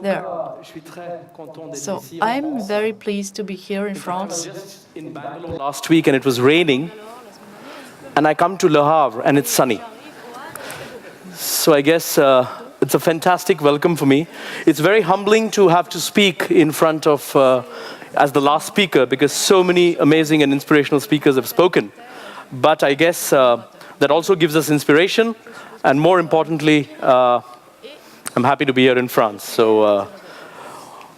there. So I'm very pleased to be here in France. In Bangalore last week and it was raining, and I come to Le Havre and it's sunny. So I guess it's a fantastic welcome for me. It's very humbling to have to speak in front of, as the last speaker, because so many amazing and inspirational speakers have spoken. But I guess that also gives us inspiration, and more importantly, I'm happy to be here in France. So,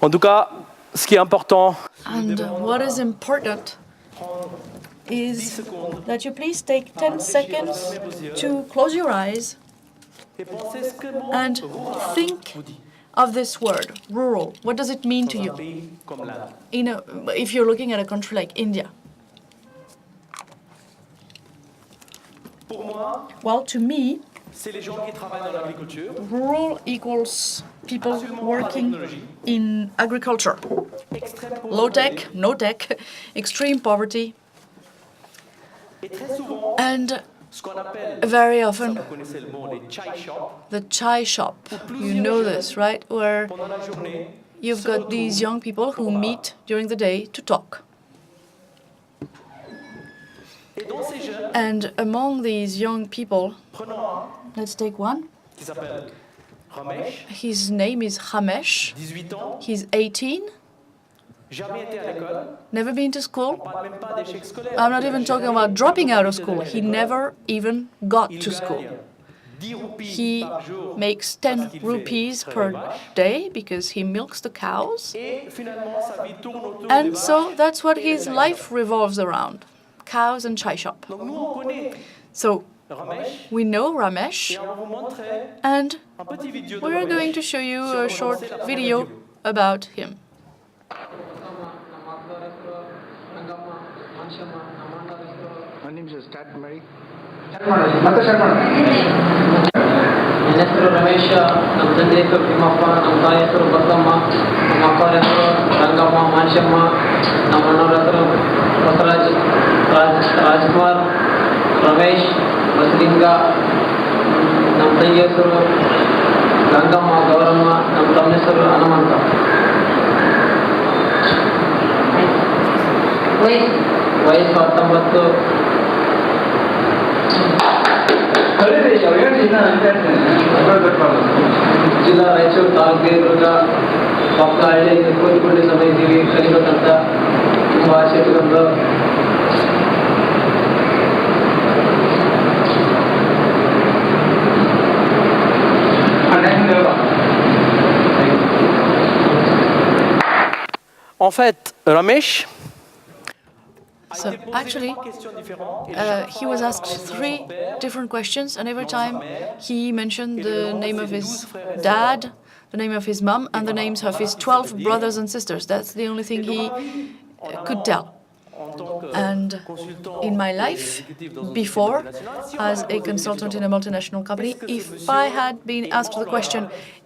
en tout cas, ce qui est important. And what is important is that you please take 10 seconds to close your eyes and think of this word, rural. What does it mean to you? If you're looking at a country like India. Well, to me, rural equals people working in agriculture. Low tech, no tech, extreme poverty. And very often, the chai shop, you know this, right? Where you've got these young people who meet during the day to talk. And among these young people, let's take one. His name is Ramesh. He's 18. Never been to school. I'm not even talking about dropping out of school. He never even got to school. He makes 10 rupees per day because he milks the cows. And so that's what his life revolves around, cows and chai shop. So we know Ramesh, and we're going to show you a short video about him. My name is Start Mary. ನನ್ನ ಹೆಸರು ರಮೇಶ, ನಮ್ಮ ತಂದೆ ಹೆಸರು ತಿಮ್ಮಪ್ಪ, ನಮ್ಮ ತಾಯಿ ಹೆಸರು ಬಸಮ್ಮ, ನಮ್ಮ ಅಪ್ಪರ ಹೆಸರು ರಂಗಮ್ಮ, ಮಾನ್ಶಮ್ಮ, ನಮ್ಮ ಅಣ್ಣವ್ರ ಹೆಸರು ಬಸವರಾಜ್, ರಾಜ್ಕುಮಾರ್, ರಮೇಶ್, ಬಸಲಿಂಗ, ನಮ್ಮ ತಂಗಿ ಹೆಸರು ಗಂಗಮ್ಮ, ಗೌರಮ್ಮ, ನಮ್ಮ ತಮ್ಮ ಹೆಸರು ಹನುಮಂತ. ವಯಸ್ಸು 19. ಜಿಲ್ಲಾ ರಾಯಚೂರು ತಾಲೂಕು ದೇವದುರ್ಗ ಪಕ್ಕ ಹಳ್ಳಿಯಲ್ಲಿ ಕೂತ್ಕೊಂಡು ಸಮಯಿದ್ದೀವಿ, ಕಲಿಬೇಕಂತ ತುಂಬ ಆಸೆ ಇಟ್ಕೊಂಡು. En fait, Ramesh. So actually, he was asked 3 different questions, and every time he mentioned the name of his dad, the name of his mom, and the names of his 12 brothers and sisters. That's the only thing he could tell. And in my life, before, as a consultant in a multinational company, if I had been asked the question,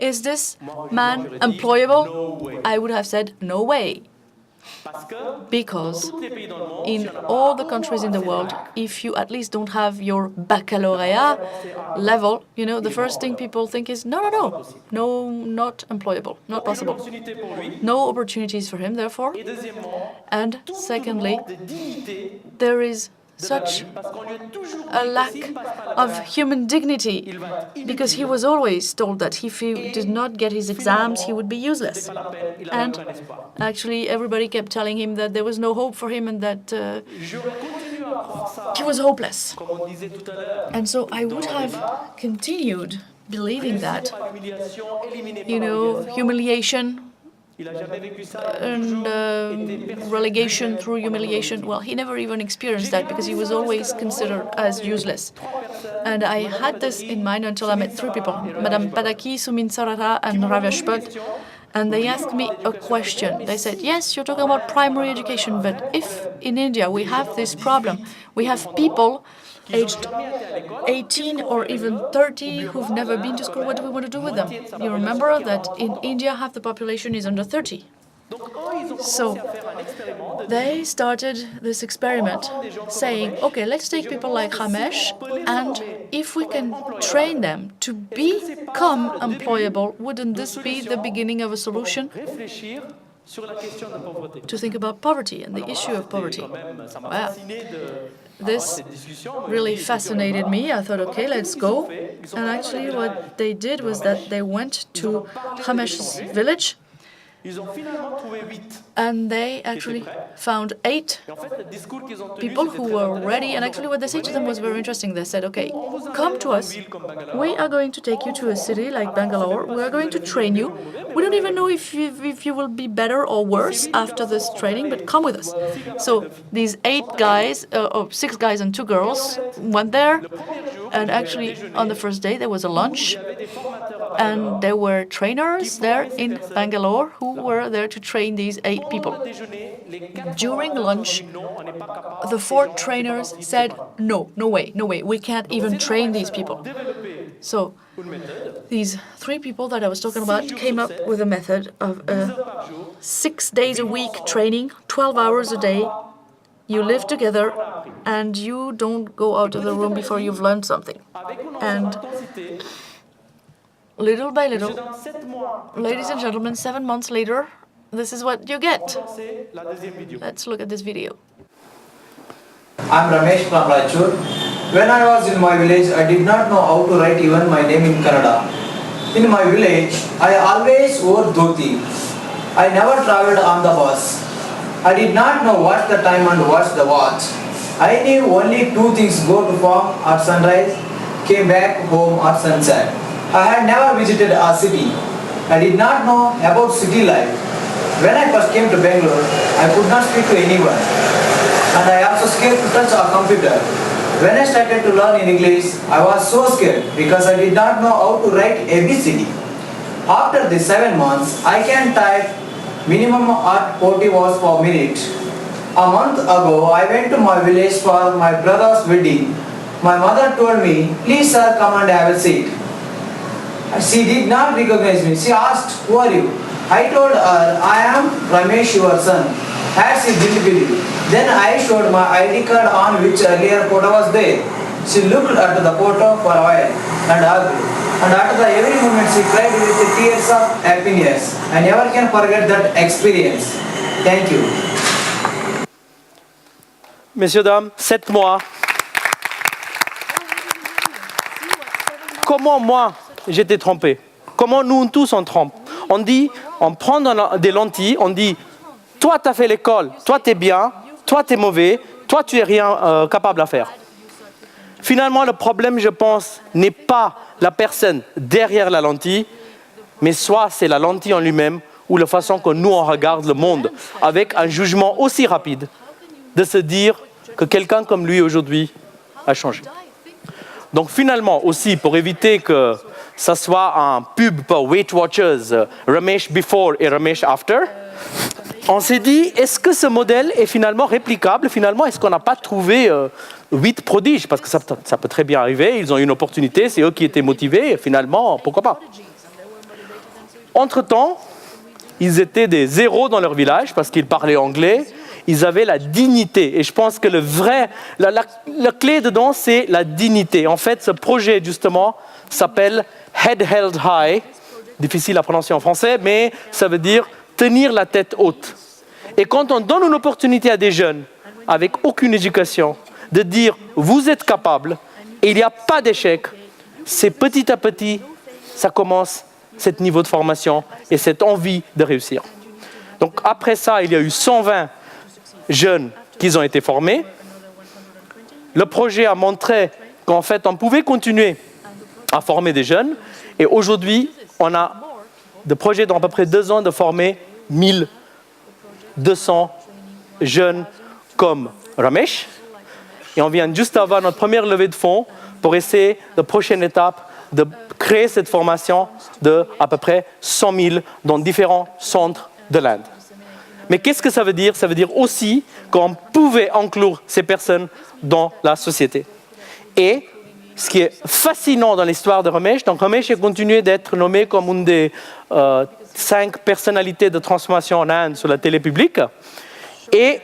is this man employable? I would have said, no way. Because in all the countries in the world, if you at least don't have your baccalaureate level, the first thing people think is, no, not employable, not possible. No opportunities for him, therefore. And secondly, there is such a lack of human dignity, because he was always told that if he did not get his exams, he would be useless. And actually, everybody kept telling him that there was no hope for him and that he was hopeless. And so I would have continued believing that, humiliation and relegation through humiliation. Well, he never even experienced that because he was always considered as useless. And I had this in mind until I met 3 people, Madame Padaki, Sumin Sarara, and Ravesh Bhatt. And they asked me a question. They said, yes, you're talking about primary education, but if in India we have this problem, we have people aged 18 or even 30 who've never been to school, what do we want to do with them? You remember that in India half the population is under 30. So they started this experiment saying, okay, let's take people like Ramesh and if we can train them to become employable, wouldn't this be the beginning of a solution to think about poverty and the issue of poverty? Well, this really fascinated me. I thought, okay, let's go. And actually what they did was that they went to Ramesh's village, and they actually found 8 people who were ready. And actually what they said to them was very interesting. They said, okay, come to us. We are going to take you to a city like Bangalore. We are going to train you. We don't even know if you will be better or worse after this training, but come with us. So these 8 guys, 6 guys and 2 girls went there. And actually on the first day there was a lunch. And there were trainers there in Bangalore who were there to train these 8 people. During lunch, the 4 trainers said, no way, we can't even train these people. So these 3 people that I was talking about came up with a method of 6 days a week training, 12 hours a day. You live together and you don't go out of the room before you've learned something. And little by little, ladies and gentlemen, 7 months later, this is what you get. Let's look at this video. I'm Ramesh from Raichur. When I was in my village, I did not know how to write even my name in Kannada. In my village, I always wore dhoti. I never traveled on the bus. I did not know what's the time and what's the watch. I knew only 2 things: go to farm or sunrise, came back home or sunset. I had never visited a city. I did not know about city life. When I first came to Bangalore, I could not speak to anyone. And I also scared to touch a computer. When I started to learn in English, I was so scared because I did not know how to write ABCD. After the 7 months, I can type minimum at 40 words per minute. A month ago, I went to my village for my brother's wedding. My mother told me, please sir, come and have a seat. She did not recognize me. She asked, who are you? I told her, I am Ramesh, your son. As she didn't believe. Then I showed my ID card on which earlier photo was there. She looked at the photo for a while and hugged. And after every moment she cried with the tears of happiness. I never can forget that experience. Thank you. Messieurs, dames, 7 mois. Comment moi, j'étais trompé? Comment nous tous on trompe? On dit, on prend des lentilles, on dit, toi tu as fait l'école, toi tu es bien, toi tu es mauvais, toi tu n'es rien capable à faire. Finalement, le problème, je pense, n'est pas la personne derrière la lentille, mais soit c'est la lentille en lui-même ou la façon que nous on regarde le monde, avec un jugement aussi rapide de se dire que quelqu'un comme lui aujourd'hui a changé. Donc finalement aussi, pour éviter que ça soit un pub pour Weight Watchers, Ramesh Before et Ramesh After, on s'est dit, est-ce que ce modèle est finalement réplicable? Finalement, est-ce qu'on n'a pas trouvé 8 prodiges? Parce que ça peut très bien arriver, ils ont eu une opportunité, c'est eux qui étaient motivés, et finalement, pourquoi pas? Entre-temps, ils étaient des zéros dans leur village parce qu'ils parlaient anglais, ils avaient la dignité. Et je pense que la clé dedans, c'est la dignité. En fait, ce projet, justement, s'appelle Head Held High. Difficile à prononcer en français, mais ça veut dire tenir la tête haute. Et quand on donne une opportunité à des jeunes avec aucune éducation, de dire vous êtes capables et il n'y a pas d'échec, c'est petit à petit, ça commence ce niveau de formation et cette envie de réussir. Donc après ça, il y a eu 120 jeunes qui ont été formés. Le projet a montré qu'en fait, on pouvait continuer à former des jeunes. Et aujourd'hui, on a des projets dans à peu près 2 ans de former 1200 jeunes comme Ramesh. Et on vient juste d'avoir notre première levée de fonds pour essayer, la prochaine étape, de créer cette formation de à peu près 100 000 dans différents centres de l'Inde. Mais qu'est-ce que ça veut dire? Ça veut dire aussi qu'on pouvait inclure ces personnes dans la société. Et ce qui est fascinant dans l'histoire de Ramesh, donc Ramesh a continué d'être nommé comme une des 5 personnalités de transformation en Inde sur la télé publique. Et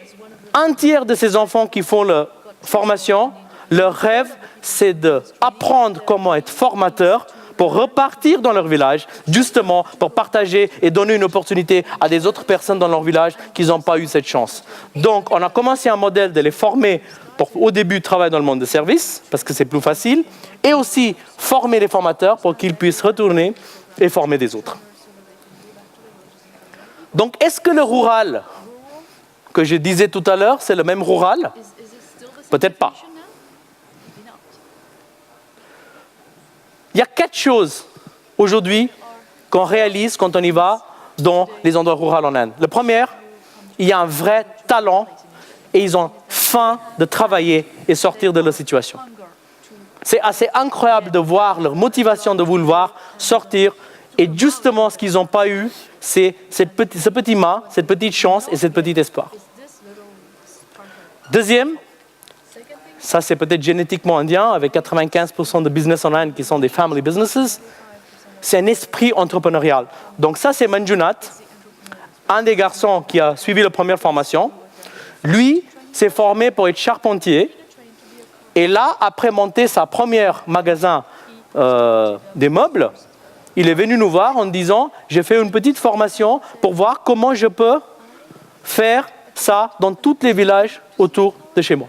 un tiers de ces enfants qui font la formation Leur rêve, c'est d'apprendre comment être formateur pour repartir dans leur village, justement pour partager et donner une opportunité à des autres personnes dans leur village qui n'ont pas eu cette chance. Donc, on a commencé un modèle de les former pour, au début, travailler dans le monde des services, parce que c'est plus facile, et aussi former les formateurs pour qu'ils puissent retourner et former des autres. Donc, est-ce que le rural que je disais tout à l'heure, c'est le même rural? Peut-être pas. Il y a 4 choses aujourd'hui qu'on réalise quand on y va dans les endroits ruraux en Inde. La première, il y a un vrai talent et ils ont faim de travailler et sortir de leur situation. C'est assez incroyable de voir leur motivation de vouloir sortir et justement ce qu'ils n'ont pas eu, c'est ce petit mât, cette petite chance et cette petite espoir. Deuxième, ça c'est peut-être génétiquement indien, avec 95% de business en Inde qui sont des family businesses, c'est un esprit entrepreneurial. Donc ça c'est Manjunath, un des garçons qui a suivi la première formation. Lui s'est formé pour être charpentier et là, après monter sa première magasin des meubles, il est venu nous voir en disant « J'ai fait une petite formation pour voir comment je peux faire ça dans tous les villages autour de chez moi. »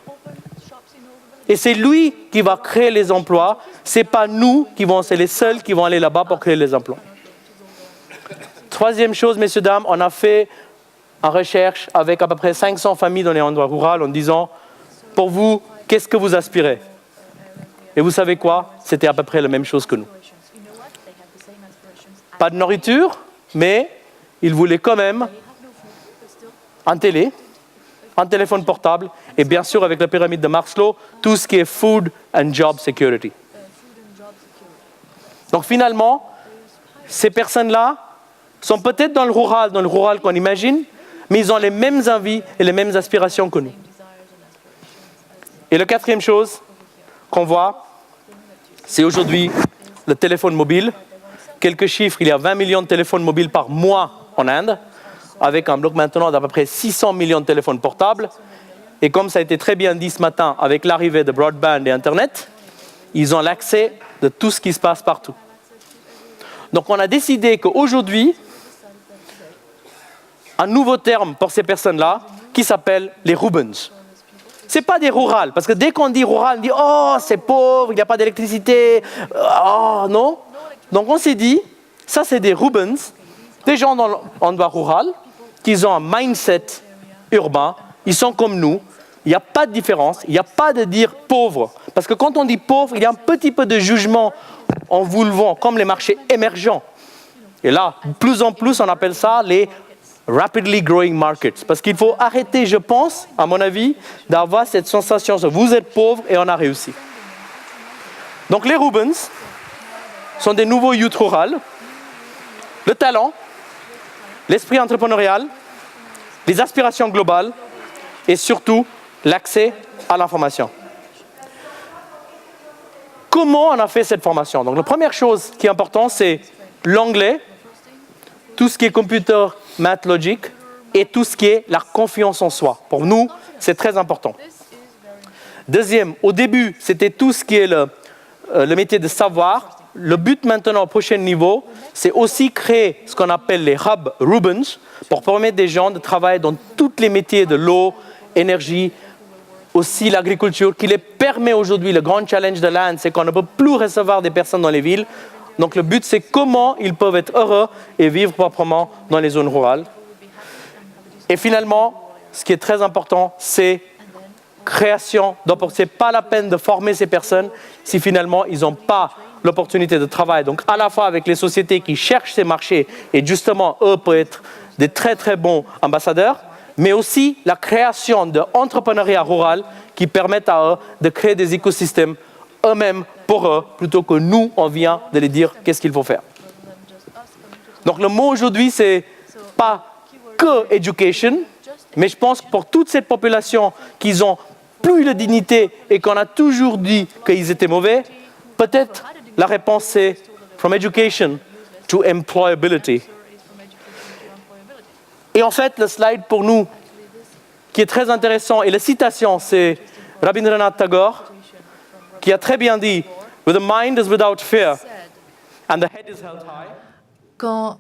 Et c'est lui qui va créer les emplois. Ce n'est pas nous c'est les seuls qui vont aller là-bas pour créer les emplois. Troisième chose, messieurs, dames, on a fait une recherche avec à peu près 500 familles dans les endroits ruraux en disant, pour vous, qu'est-ce que vous aspirez? Et vous savez quoi? C'était à peu près la même chose que nous. Pas de nourriture, mais ils voulaient quand même un télé, un téléphone portable et bien sûr avec la pyramide de Maslow, tout ce qui est food and job security. Donc finalement, ces personnes-là sont peut-être dans le rural qu'on imagine, mais ils ont les mêmes envies et les mêmes aspirations que nous. Et la quatrième chose qu'on voit, c'est aujourd'hui le téléphone mobile. Quelques chiffres, il y a 20 millions de téléphones mobiles par mois en Inde, avec un bloc maintenant d'à peu près 600 millions de téléphones portables. Et comme ça a été très bien dit ce matin, avec l'arrivée de broadband et Internet, ils ont l'accès de tout ce qui se passe partout. Donc on a décidé qu'aujourd'hui, un nouveau terme pour ces personnes-là, qui s'appelle les Rubens. Ce n'est pas des rurales, parce que dès qu'on dit rural, on dit « Oh, c'est pauvre, il n'y a pas d'électricité. » Oh, non. Donc on s'est dit, ça c'est des Rubens, des gens dans l'endroit rural, qui ont un mindset urbain, ils sont comme nous, il n'y a pas de différence, il n'y a pas de dire pauvre. Parce que quand on dit pauvre, il y a un petit peu de jugement en vous le vend, comme les marchés émergents. Et là, de plus en plus, on appelle ça les rapidly growing markets. Parce qu'il faut arrêter, je pense, à mon avis, d'avoir cette sensation de vous êtes pauvre et on a réussi. Donc les Rubens sont des nouveaux youth rurales. Le talent, l'esprit entrepreneurial, les aspirations globales et surtout l'accès à l'information. Comment on a fait cette formation? Donc la première chose qui est importante, c'est l'anglais, tout ce qui est computer, math, logic et tout ce qui est la confiance en soi. Pour nous, c'est très important. Deuxième, au début, c'était tout ce qui est le métier de savoir. Le but maintenant au prochain niveau, c'est aussi créer ce qu'on appelle les hubs Rubens pour permettre des gens de travailler dans tous les métiers de l'eau, énergie, aussi l'agriculture, qui les permet aujourd'hui. Le grand challenge de l'Inde, c'est qu'on ne peut plus recevoir des personnes dans les villes. Donc le but, c'est comment ils peuvent être heureux et vivre proprement dans les zones rurales. Et finalement, ce qui est très important, c'est création d'opportunités. Ce n'est pas la peine de former ces personnes si finalement ils n'ont pas l'opportunité de travail. Donc à la fois avec les sociétés qui cherchent ces marchés et justement eux peuvent être des très très bons ambassadeurs, mais aussi la création d'entrepreneuriat rural qui permettent à eux de créer des écosystèmes eux-mêmes pour eux, plutôt que nous, on vient de les dire qu'est-ce qu'il faut faire. Donc le mot aujourd'hui, c'est pas que education, mais je pense que pour toute cette population qui ont plus de dignité et qu'on a toujours dit qu'ils étaient mauvais, peut-être la réponse c'est from education to employability. Et en fait, le slide pour nous qui est très intéressant, et la citation, c'est Rabindranath Tagore, qui a très bien dit, "Where the mind is without fear and the head is held high." Quand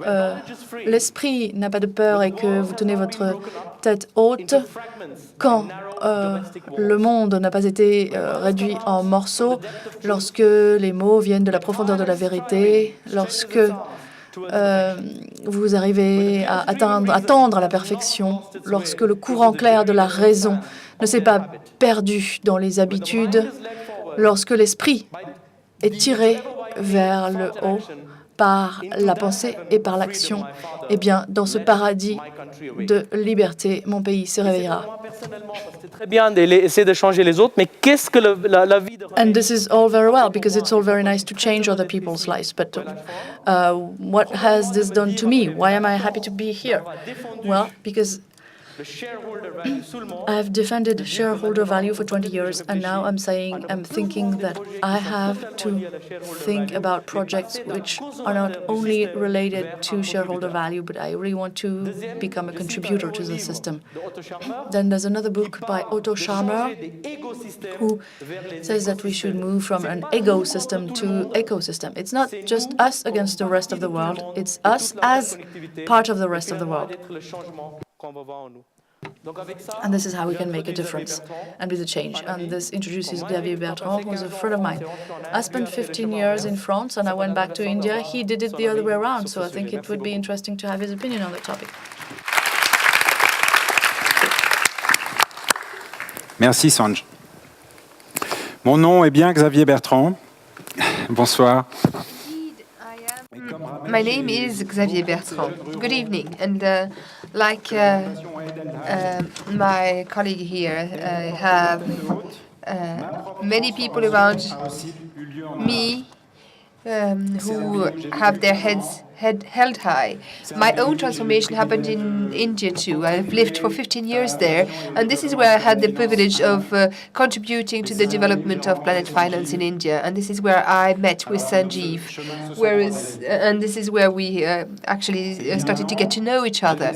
l'esprit n'a pas de peur et que vous tenez votre tête haute, quand le monde n'a pas été réduit en morceaux, lorsque les mots viennent de la profondeur de la vérité, lorsque vous arrivez à atteindre la perfection, lorsque le courant clair de la raison ne s'est pas perdu dans les habitudes, lorsque l'esprit est tiré vers le haut par la pensée et par l'action, eh bien, dans ce paradis de liberté, mon pays se réveillera. C'est très bien d'essayer de changer les autres, mais qu'est-ce que la vie de And this is all very well, because it's all very nice to change other people's lives. But what has this done to me? Why am I happy to be here? Well, because I've defended shareholder value for 20 years, and now I'm thinking that I have to think about projects which are not only related to shareholder value, but I really want to become a contributor to the system. Then there's another book by Otto Scharmer, who says that we should move from an ego system to ecosystem. It's not just us against the rest of the world, it's us as part of the rest of the world. And this is how we can make a difference and be the change. And this introduces Xavier Bertrand, who's a friend of mine. I spent 15 years in France and I went back to India. He did it the other way around, so I think it would be interesting to have his opinion on the topic. Merci Sanj. Mon nom est bien Xavier Bertrand. Bonsoir. My name is Xavier Bertrand. Good evening. And like my colleague here, I have many people around me who have their heads held high. My own transformation happened in India too. I've lived for 15 years there, and this is where I had the privilege of contributing to the development of Planet Finance in India. And this is where I met with Sanjeev, and this is where we actually started to get to know each other.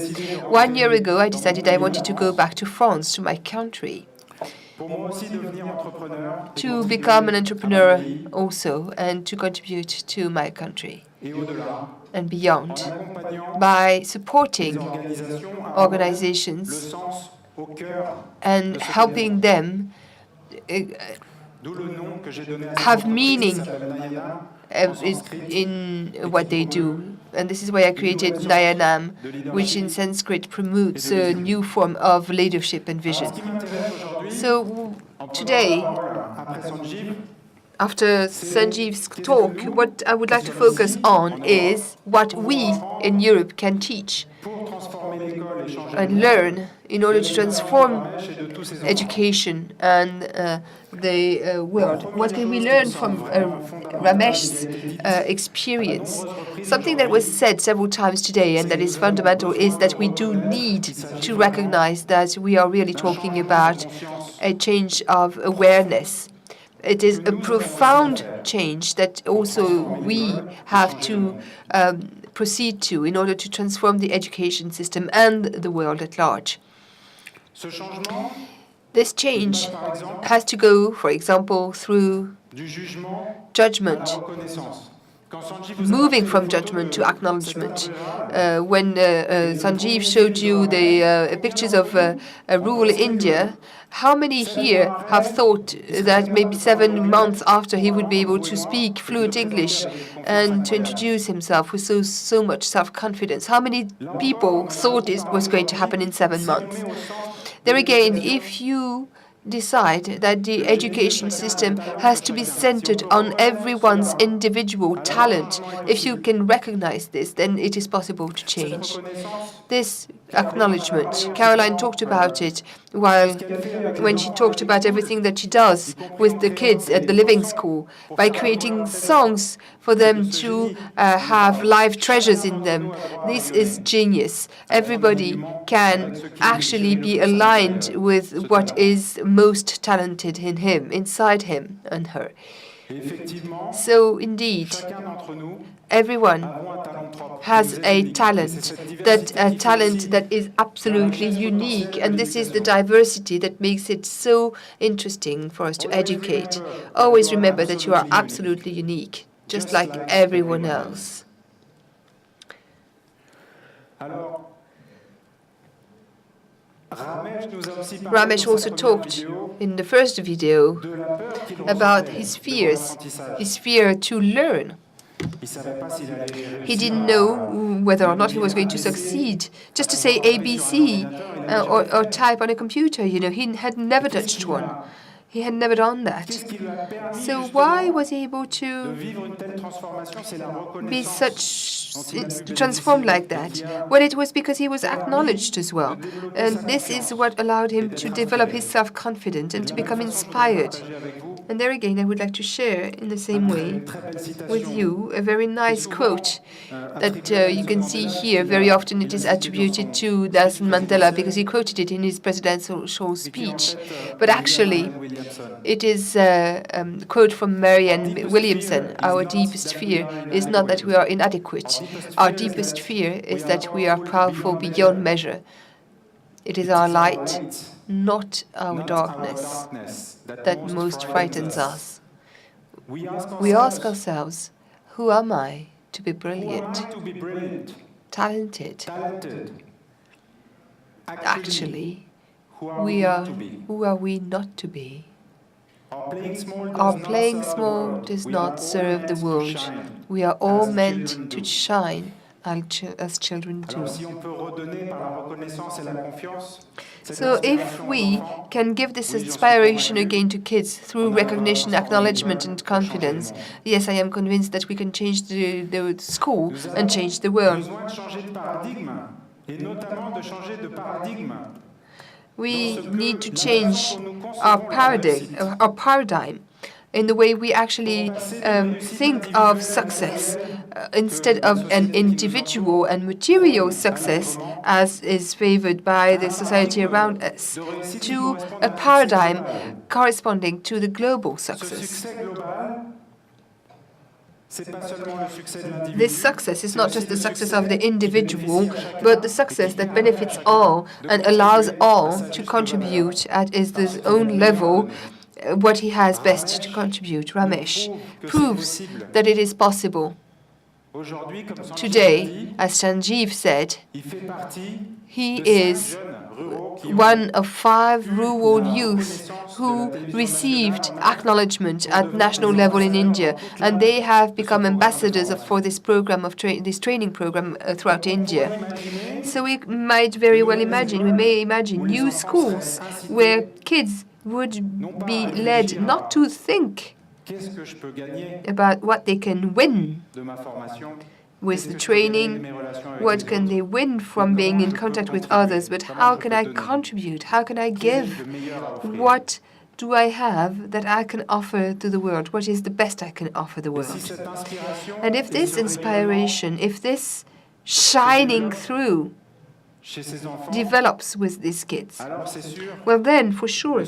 1 year ago, I decided I wanted to go back to France, to my country, to become an entrepreneur also and to contribute to my country and beyond by supporting organizations and helping them have meaning in what they do. And this is why I created Nayanam, which in Sanskrit promotes a new form of leadership and vision. So today, after Sanjeev's talk, what I would like to focus on is what we in Europe can teach and learn in order to transform education and the world. What can we learn from Ramesh's experience? Something that was said several times today and that is fundamental is that we do need to recognize that we are really talking about a change of awareness. It is a profound change that also we have to proceed to in order to transform the education system and the world at large. This change has to go, for example, through judgment, moving from judgment to acknowledgement. When Sanjeev showed you the pictures of rural India, how many here have thought that maybe 7 months after he would be able to speak fluent English and to introduce himself with so much self-confidence? How many people thought it was going to happen in 7 months? There again, if you decide that the education system has to be centered on everyone's individual talent, if you can recognize this, then it is possible to change. This acknowledgement, Caroline talked about it when she talked about everything that she does with the kids at the Living School, by creating songs for them to have live treasures in them. This is genius. Everybody can actually be aligned with what is most talented in him, inside him and her. So indeed, everyone has a talent, that talent that is absolutely unique. And this is the diversity that makes it so interesting for us to educate. Always remember that you are absolutely unique, just like everyone else. Ramesh also talked in the first video about his fear to learn. He didn't know whether or not he was going to succeed. Just to say ABC or type on a computer, you know, he had never touched one. He had never done that. So why was he able to be transformed like that? Well, it was because he was acknowledged as well. And this is what allowed him to develop his self-confidence and to become inspired. And there again, I would like to share in the same way with you a very nice quote that you can see here. Very often it is attributed to Nelson Mandela because he quoted it in his presidential speech. But actually, it is a quote from Marianne Williamson. Our deepest fear is not that we are inadequate. Our deepest fear is that we are powerful beyond measure. It is our light, not our darkness, that most frightens us. We ask ourselves, who am I to be brilliant, talented? Actually, who are we not to be? Our playing small does not serve the world. We are all meant to shine as children do. So if we can give this inspiration again to kids through recognition, acknowledgement, and confidence, yes, I am convinced that we can change the school and change the world. We need to change our paradigm in the way we actually think of success. Instead of an individual and material success, as is favored by the society around us, to a paradigm corresponding to the global success. This success is not just the success of the individual, but the success that benefits all and allows all to contribute at his own level what he has best to contribute. Ramesh proves that it is possible. Today, as Sanjeev said, he is one of 5 rural youth who received acknowledgement at national level in India, and they have become ambassadors for this program of this training program throughout India. So we might very well imagine, we may imagine new schools where kids would be led not to think about what they can win with the training, what can they win from being in contact with others, but how can I contribute, how can I give, what do I have that I can offer to the world, what is the best I can offer the world. And if this inspiration, if this shining through develops with these kids, well then, for sure,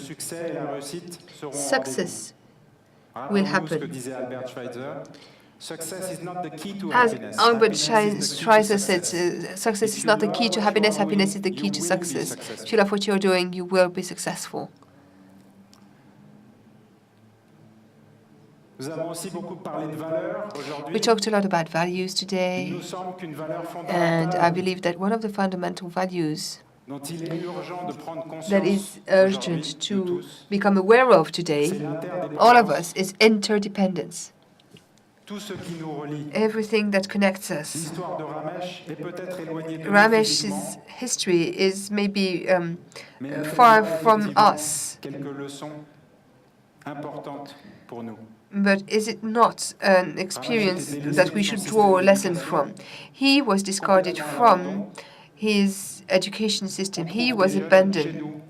success will happen. As Albert Schweitzer said, success is not the key to happiness, happiness is the key to success. If you love what you're doing, you will be successful. We talked a lot about values today, and I believe that one of the fundamental values that is urgent to become aware of today, all of us, is interdependence. Everything that connects us. Ramesh's history is maybe far from us. But is it not an experience that we should draw a lesson from? He was discarded from his education system. He was abandoned.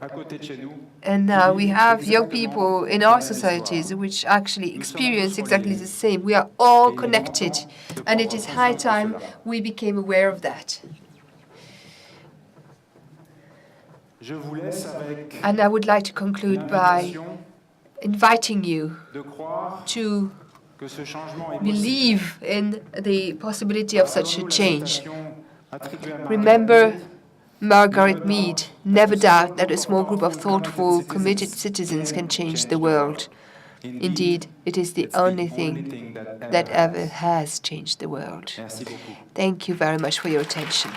And now we have young people in our societies which actually experience exactly the same. We are all connected, and it is high time we became aware of that. And I would like to conclude by inviting you to believe in the possibility of such a change. Remember Margaret Mead, never doubt that a small group of thoughtful, committed citizens can change the world. Indeed, it is the only thing that ever has changed the world. Thank you very much for your attention.